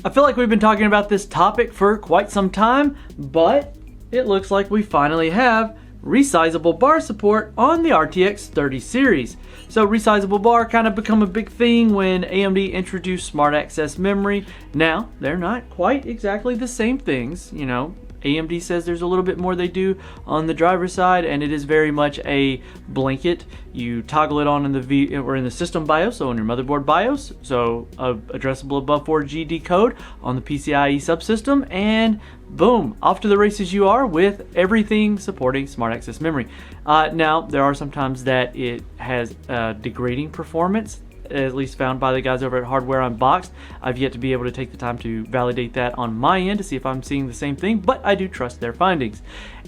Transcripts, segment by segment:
I feel like we've been talking about this topic for quite some time, but it looks like we finally have resizable bar support on the RTX 30 series. So resizable bar kind of become a big thing when AMD introduced smart access memory. Now, they're not quite exactly the same things, you know. AMD says there's a little bit more they do on the driver side, and it is very much a blanket. You toggle it on in the in the system BIOS, so on your motherboard BIOS, so addressable above 4G decode on the PCIe subsystem, and boom, off to the races you are with everything supporting smart access memory. Now, there are some times that it has degrading performance, at least found by the guys over at Hardware Unboxed. I've yet to be able to take the time to validate that on my end to see if I'm seeing the same thing, but I do trust their findings.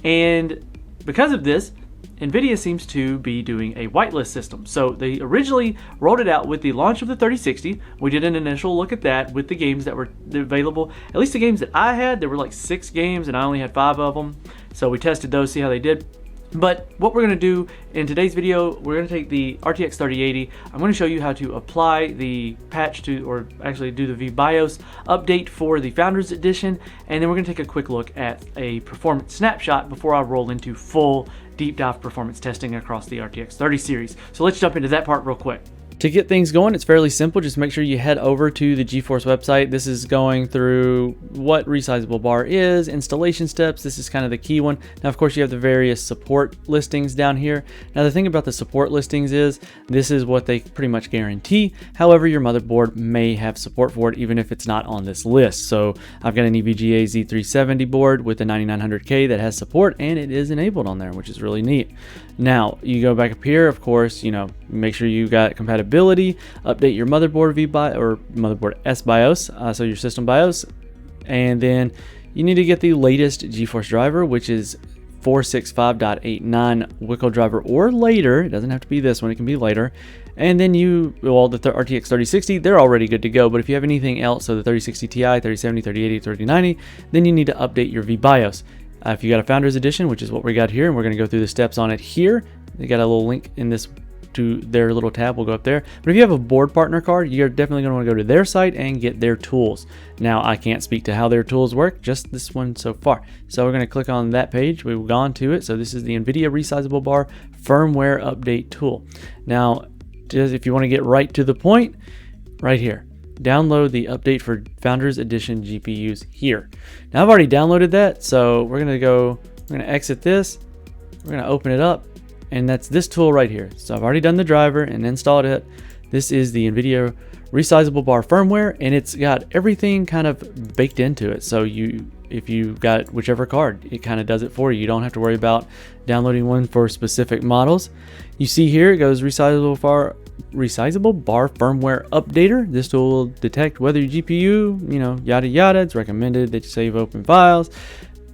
And because of this, NVIDIA seems to be doing a whitelist system. So they originally rolled it out with the launch of the 3060. We did an initial look at that with the games that were available. At least the games that I had, there were like 6 games and I only had 5 of them. So we tested those, see how they did. But what we're going to do in today's video, we're going to take the RTX 3080. I'm going to show you how to apply the patch to, or actually do the VBIOS update for the Founders Edition, and then we're going to take a quick look at a performance snapshot before I roll into full deep dive performance testing across the RTX 30 series. So let's jump into that part real quick. To get things going, it's fairly simple. Just make sure you head over to the GeForce website. This is going through what resizable bar is, installation steps. This is kind of the key one. Now, of course, you have the various support listings down here. Now, the thing about the support listings is this is what they pretty much guarantee. However, your motherboard may have support for it even if it's not on this list. So I've got an EVGA Z370 board with a 9900K that has support, and it is enabled on there, which is really neat. Now, you go back up here, of course, you know, make sure you got compatibility, update your motherboard VBIOS or motherboard SBIOS, so your system BIOS, and then you need to get the latest GeForce driver, which is 465.89 Wickel driver or later. It doesn't have to be this one, it can be later. And then the RTX 3060, they're already good to go, but if you have anything else, so the 3060 Ti, 3070, 3080, 3090, then you need to update your VBIOS. If you got a Founders Edition, which is what we got here, and we're going to go through the steps on it here. They got a little link in this to their little tab. We'll go up there. But if you have a board partner card, you're definitely going to want to go to their site and get their tools. Now, I can't speak to how their tools work, just this one so far. So we're going to click on that page. We've gone to it. So this is the NVIDIA Resizable BAR Firmware Update Tool. Now, just if you want to get right to the point, right here. Download the update for Founders Edition GPUs here. Now I've already downloaded that, so we're gonna exit this, we're gonna open it up, and that's this tool right here. So I've already done the driver and installed it. This is the NVIDIA Resizable BAR firmware, and it's got everything kind of baked into it. So if you got whichever card, it kind of does it for you. You don't have to worry about downloading one for specific models. You see here it goes Resizable BAR Firmware Updater. This tool will detect whether your GPU, you know, yada yada. It's recommended that you save open files.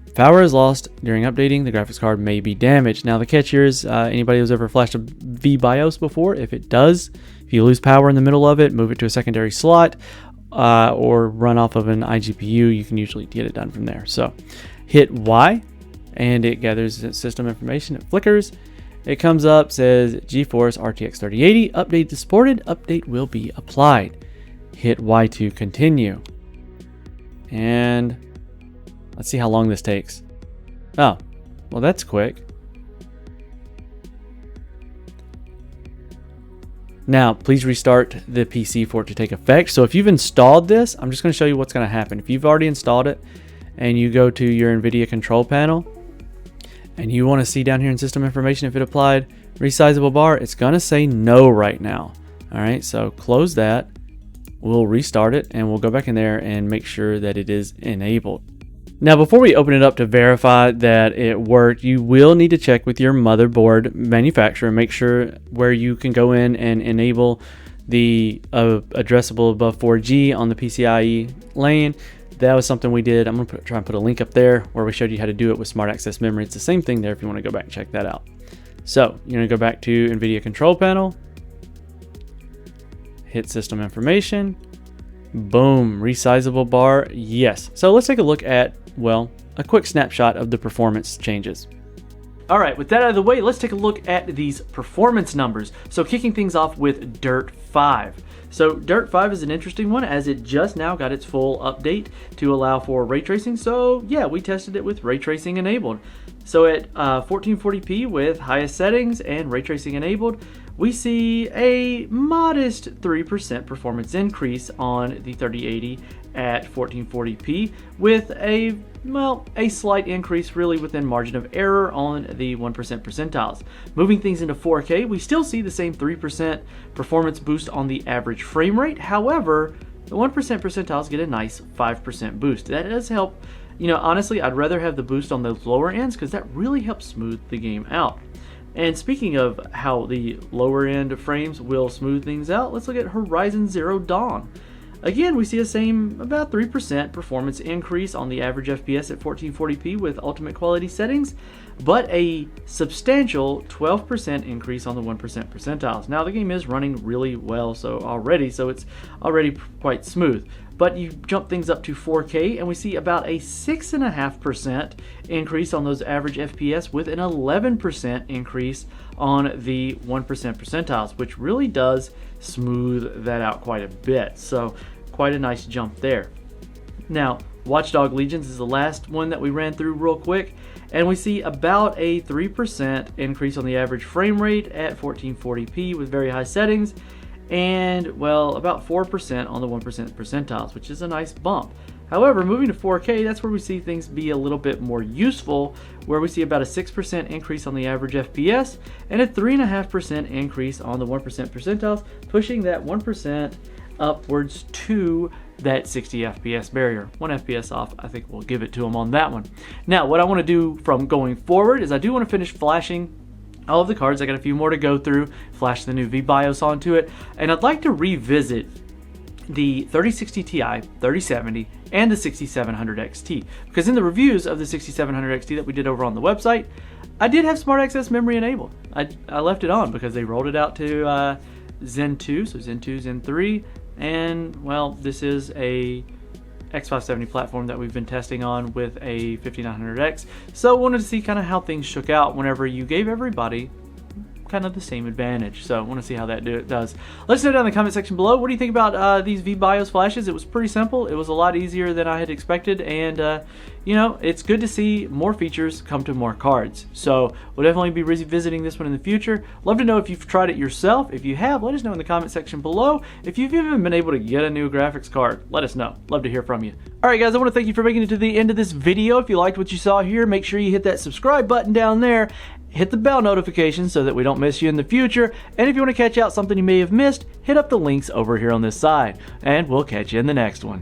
If power is lost during updating, the graphics card may be damaged. Now the catch here is anybody who's ever flashed a VBIOS before, if it does, if you lose power in the middle of it, move it to a secondary slot or run off of an iGPU, you can usually get it done from there. So hit Y and it gathers system information. It flickers. It comes up, says GeForce RTX 3080 update is supported. Update will be applied. Hit Y to continue. And let's see how long this takes. Oh, well, that's quick. Now, please restart the PC for it to take effect. So if you've installed this, I'm just going to show you what's going to happen. If you've already installed it and you go to your NVIDIA control panel, and you want to see down here in system information if it applied resizable bar, it's going to say no right now. All right, so close that. We'll restart it and we'll go back in there and make sure that it is enabled. Now, before we open it up to verify that it worked, you will need to check with your motherboard manufacturer and make sure where you can go in and enable the addressable above 4G on the PCIe lane. That was something we did. I'm going to try and put a link up there where we showed you how to do it with smart access memory. It's the same thing there if you want to go back and check that out. So you're going to go back to NVIDIA control panel, hit system information, boom, resizable bar, yes. So let's take a look at, well, a quick snapshot of the performance changes. Alright, with that out of the way, let's take a look at these performance numbers. So kicking things off with Dirt 5. So Dirt 5 is an interesting one as it just now got its full update to allow for ray tracing. So yeah, we tested it with ray tracing enabled. So at 1440p with highest settings and ray tracing enabled, we see a modest 3% performance increase on the 3080 at 1440p with a slight increase really within margin of error on the 1% percentiles. Moving things into 4K, we still see the same 3% performance boost on the average frame rate. However, the 1% percentiles get a nice 5% boost. That does help. You know, honestly, I'd rather have the boost on those lower ends because that really helps smooth the game out. And speaking of how the lower end frames will smooth things out, let's look at Horizon Zero Dawn. Again, we see a same about 3% performance increase on the average FPS at 1440p with ultimate quality settings, but a substantial 12% increase on the 1% percentiles. Now the game is running really well so it's already quite smooth. But you jump things up to 4K and we see about a 6.5% increase on those average FPS with an 11% increase on the 1% percentiles, which really does smooth that out quite a bit. So quite a nice jump there. Now, Watchdog Legions is the last one that we ran through real quick, and we see about a 3% increase on the average frame rate at 1440p with very high settings, and well, about 4% on the 1% percentiles, which is a nice bump. However, moving to 4K, that's where we see things be a little bit more useful, where we see about a 6% increase on the average FPS and a 3.5% increase on the 1% percentiles, pushing that 1% upwards to that 60 FPS barrier. 1 FPS off, I think we'll give it to them on that one. Now, what I want to do from going forward is I do want to finish flashing all of the cards. I got a few more to go through, flash the new VBIOS onto it, and I'd like to revisit the 3060 Ti, 3070, and the 6700 XT, because in the reviews of the 6700 XT that we did over on the website, I did have Smart Access memory enabled. I left it on because they rolled it out to Zen 2, so Zen 2, Zen 3, and well, this is a X570 platform that we've been testing on with a 5900X, so I wanted to see kind of how things shook out whenever you gave everybody kind of the same advantage. So I want to see how that does. Let us know down in the comment section below, what do you think about these VBIOS flashes? It was pretty simple. It was a lot easier than I had expected, and you know, it's good to see more features come to more cards. So we'll definitely be revisiting this one in the future. Love to know if you've tried it yourself. If you have, let us know in the comment section below. If you've even been able to get a new graphics card, let us know. Love to hear from you. Alright guys, I want to thank you for making it to the end of this video. If you liked what you saw here, make sure you hit that subscribe button down there. Hit the bell notification so that we don't miss you in the future. And if you want to catch out something you may have missed, hit up the links over here on this side. And we'll catch you in the next one.